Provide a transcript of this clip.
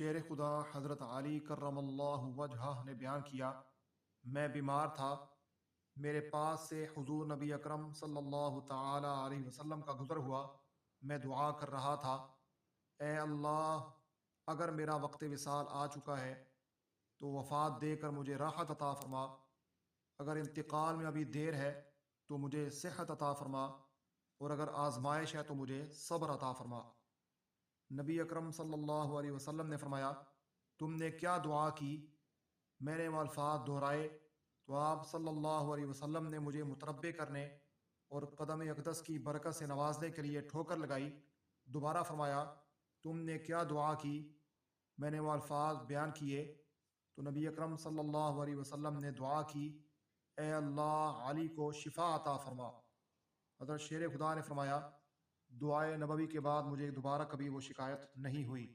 शेर खुदा हज़रत अली करमल्लाहु वजहह ने बयान किया, मैं बीमार था। मेरे पास से हुजूर नबी अकरम सल्लल्लाहु ताला अलैहि वसल्लम का गुज़र हुआ। मैं दुआ कर रहा था, ए अल्लाह, अगर मेरा वक्त विसाल आ चुका है तो वफ़ात देकर मुझे राहत अता फरमा। अगर इंतकाल में अभी देर है तो मुझे सेहत अता फरमा, और अगर आजमाइश है तो मुझे सब्र अता फरमा। नबी अकरम सल्लल्लाहु अलैहि वसल्लम ने फरमाया, तुमने क्या दुआ की? मैंने वो अल्फाज दोहराए तो आप सल्लल्लाहु अलैहि वसल्लम ने मुझे मुतरब्बे करने और कदम अक़दस की बरकत से नवाजने के लिए ठोकर लगाई। दोबारा फरमाया, तुमने क्या दुआ की? मैंने वो अल्फाज बयान किए तो नबी अकरम सल्लल्लाहु अलैहि वसल्लम ने दुआ की, ए अल्लाह, अली को शिफा अता फरमा। हज़रत शेर खुदा ने फरमाया, दुआए नबवी के बाद मुझे दोबारा कभी वो शिकायत नहीं हुई।